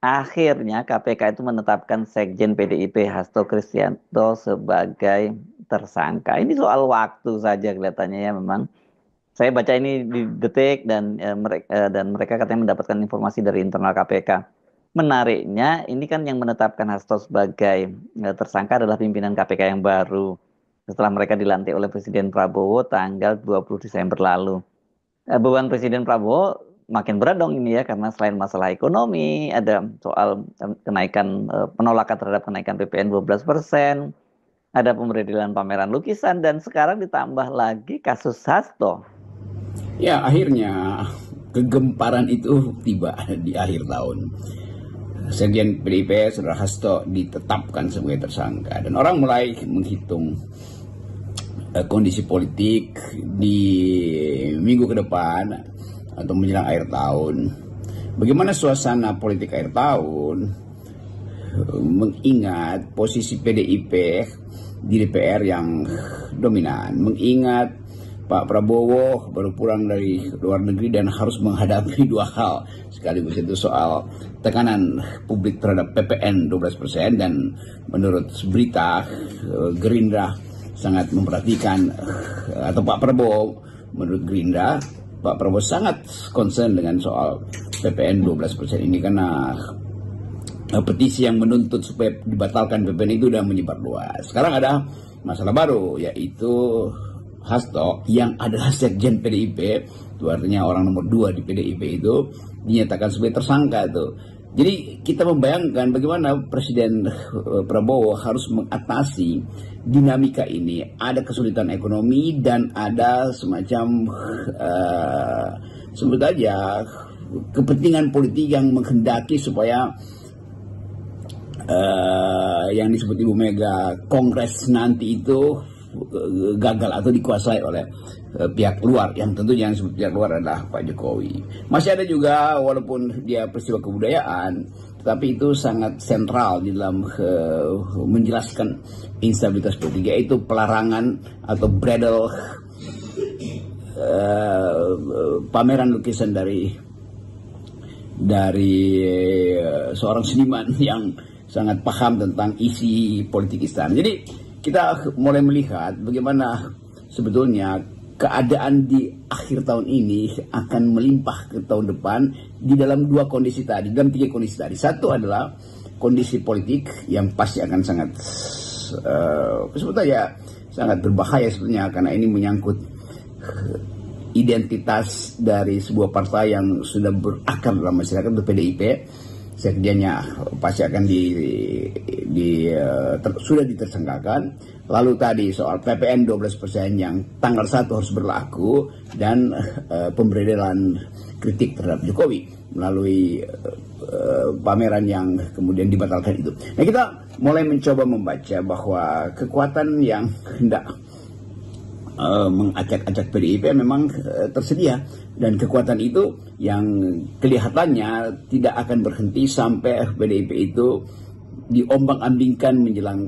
akhirnya KPK itu menetapkan Sekjen PDIP Hasto Kristianto sebagai tersangka. Ini soal waktu saja kelihatannya ya memang. Saya baca ini di Detik dan mereka katanya mendapatkan informasi dari internal KPK. Menariknya, ini kan yang menetapkan Hasto sebagai tersangka adalah pimpinan KPK yang baru setelah mereka dilantik oleh Presiden Prabowo tanggal 20 Desember lalu. Beban Presiden Prabowo makin berat dong ini ya, karena selain masalah ekonomi, ada soal kenaikan penolakan terhadap kenaikan PPN 12%, ada pemberedelan pameran lukisan, dan sekarang ditambah lagi kasus Hasto. Ya, akhirnya kegemparan itu tiba di akhir tahun. Sekjen PDIP Saudara Hasto ditetapkan sebagai tersangka dan orang mulai menghitung kondisi politik di minggu ke depan atau menjelang akhir tahun. Bagaimana suasana politik akhir tahun mengingat posisi PDIP di DPR yang dominan, mengingat Pak Prabowo baru pulang dari luar negeri dan harus menghadapi dua hal sekaligus, itu soal tekanan publik terhadap PPN 12% dan menurut berita Gerindra sangat memperhatikan atau Pak Prabowo menurut Gerindra Pak Prabowo sangat concern dengan soal PPN 12% ini karena petisi yang menuntut supaya dibatalkan PPN itu sudah menyebar luas. Sekarang ada masalah baru, yaitu Hasto yang adalah Sekjen PDIP, itu artinya orang nomor 2 di PDIP itu dinyatakan sebagai tersangka itu. Jadi kita membayangkan bagaimana Presiden Prabowo harus mengatasi dinamika ini. Ada kesulitan ekonomi dan ada semacam sebut aja kepentingan politik yang menghendaki supaya yang disebut Ibu Mega Kongres nanti itu gagal atau dikuasai oleh pihak luar, yang tentu yang disebut pihak luar adalah Pak Jokowi. Masih ada juga, walaupun dia peristiwa kebudayaan, tetapi itu sangat sentral di dalam menjelaskan instabilitas politik, yaitu pelarangan atau bridal pameran lukisan dari seorang seniman yang sangat paham tentang isi politik istana. Jadi kita mulai melihat bagaimana sebetulnya keadaan di akhir tahun ini akan melimpah ke tahun depan di dalam dua kondisi tadi, dalam tiga kondisi tadi. Satu adalah kondisi politik yang pasti akan sangat sebetulnya sangat berbahaya sebetulnya, karena ini menyangkut identitas dari sebuah partai yang sudah berakar dalam masyarakat, itu PDIP. Sekjennya pasti akan sudah ditersangkakan. Lalu tadi soal PPN 12% yang tanggal 1 harus berlaku, dan pemberedelan kritik terhadap Jokowi melalui pameran yang kemudian dibatalkan itu. Nah, kita mulai mencoba membaca bahwa kekuatan yang hendak mengacak-acak PDIP memang tersedia, dan kekuatan itu yang kelihatannya tidak akan berhenti sampai PDIP itu diombang-ambingkan menjelang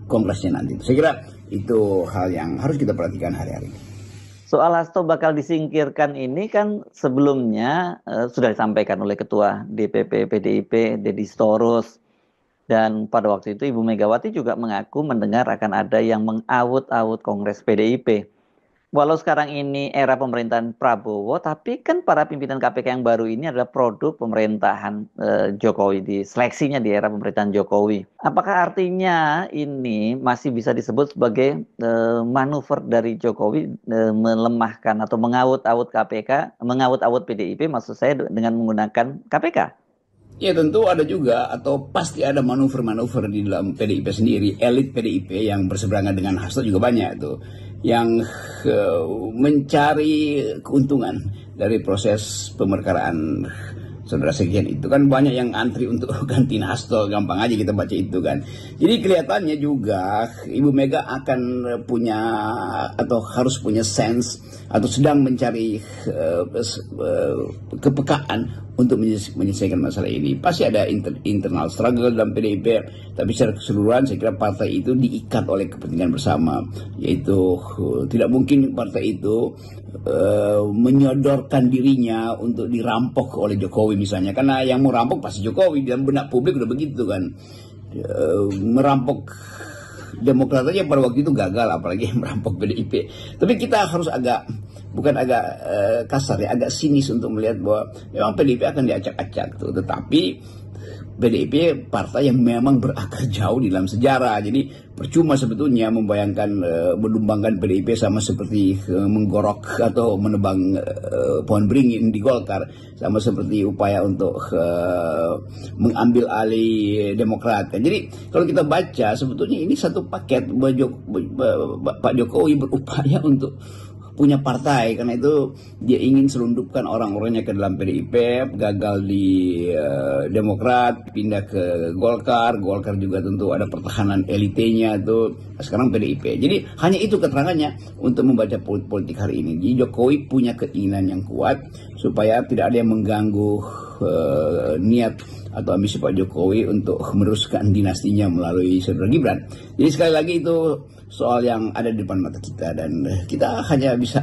kongresnya nanti. Saya kira itu hal yang harus kita perhatikan hari-hari ini. Soal Hasto bakal disingkirkan ini kan sebelumnya sudah disampaikan oleh Ketua DPP PDIP Deddy Sitorus. Dan pada waktu itu Ibu Megawati juga mengaku mendengar akan ada yang mengaut-aut Kongres PDIP. Walau sekarang ini era pemerintahan Prabowo, tapi kan para pimpinan KPK yang baru ini adalah produk pemerintahan Jokowi, seleksinya di era pemerintahan Jokowi. Apakah artinya ini masih bisa disebut sebagai manuver dari Jokowi melemahkan atau mengaut-aut KPK, mengaut-aut PDIP, maksud saya dengan menggunakan KPK? Ya, tentu ada juga atau pasti ada manuver-manuver di dalam PDIP sendiri. Elit PDIP yang berseberangan dengan Hasto juga banyak tuh, yang mencari keuntungan dari proses pemerkaraan Saudara Sekjen itu. Kan banyak yang antri untuk gantiin Hasto, gampang aja kita baca itu kan. Jadi kelihatannya juga Ibu Mega akan punya atau harus punya sense atau sedang mencari kepekaan untuk menyelesaikan masalah ini. Pasti ada internal struggle dalam PDIP, tapi secara keseluruhan saya kira partai itu diikat oleh kepentingan bersama, yaitu tidak mungkin partai itu menyodorkan dirinya untuk dirampok oleh Jokowi misalnya, karena yang mau rampok pasti Jokowi, dan benak publik udah begitu kan. Merampok Demokrat aja pada waktu itu gagal, apalagi merampok PDIP. Tapi kita harus bukan agak kasar ya, agak sinis untuk melihat bahwa memang PDIP akan diacak-acak tuh. Tetapi PDIP partai yang memang berakar jauh di dalam sejarah. Jadi percuma sebetulnya membayangkan menumbangkan PDIP sama seperti menggorok atau menebang pohon beringin di Golkar, sama seperti upaya untuk mengambil alih Demokrat. Jadi kalau kita baca sebetulnya ini satu paket. Pak Jokowi berupaya untuk punya partai, karena itu dia ingin selundupkan orang-orangnya ke dalam PDIP, gagal di Demokrat, pindah ke Golkar juga tentu ada pertahanan elitenya tuh, sekarang PDIP. Jadi hanya itu keterangannya untuk membaca politik hari ini. Jadi Jokowi punya keinginan yang kuat supaya tidak ada yang mengganggu niat atau ambisi Pak Jokowi untuk meneruskan dinastinya melalui saudara Gibran. Jadi sekali lagi itu soal yang ada di depan mata kita, dan kita hanya bisa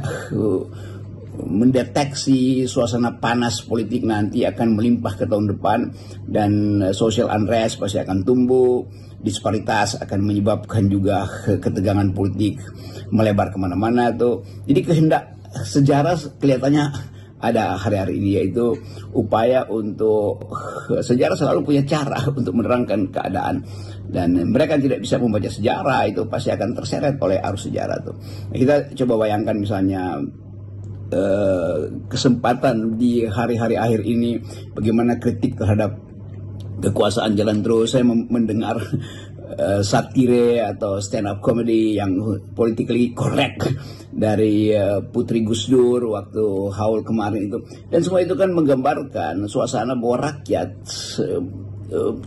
mendeteksi suasana panas politik nanti akan melimpah ke tahun depan, dan social unrest pasti akan tumbuh, disparitas akan menyebabkan juga ketegangan politik melebar kemana-mana tuh. Jadi kehendak sejarah kelihatannya ada hari-hari ini, yaitu upaya untuk sejarah selalu punya cara untuk menerangkan keadaan, dan mereka tidak bisa membaca sejarah itu pasti akan terseret oleh arus sejarah tuh. Nah, kita coba bayangkan misalnya kesempatan di hari-hari akhir ini bagaimana kritik terhadap kekuasaan jalan terus. Saya mendengar satire atau stand up comedy yang politically correct dari Putri Gus Dur waktu haul kemarin itu, dan semua itu kan menggambarkan suasana bahwa rakyat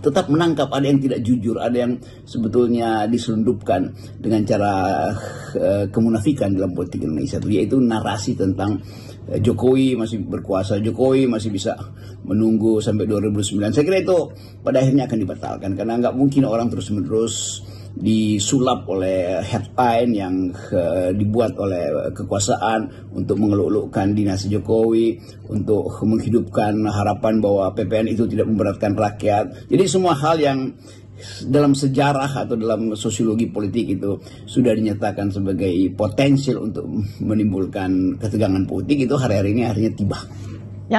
tetap menangkap ada yang tidak jujur, ada yang sebetulnya diselundupkan dengan cara kemunafikan dalam politik Indonesia, yaitu narasi tentang Jokowi masih berkuasa, Jokowi masih bisa menunggu sampai 2009. Saya kira itu pada akhirnya akan dibatalkan, karena nggak mungkin orang terus-menerus disulap oleh headline yang dibuat oleh kekuasaan untuk mengeluk-elukkan dinasti Jokowi, untuk menghidupkan harapan bahwa PPN itu tidak memberatkan rakyat. Jadi semua hal yang dalam sejarah atau dalam sosiologi politik itu sudah dinyatakan sebagai potensial untuk menimbulkan ketegangan politik, itu hari-hari ini akhirnya tiba. Ya.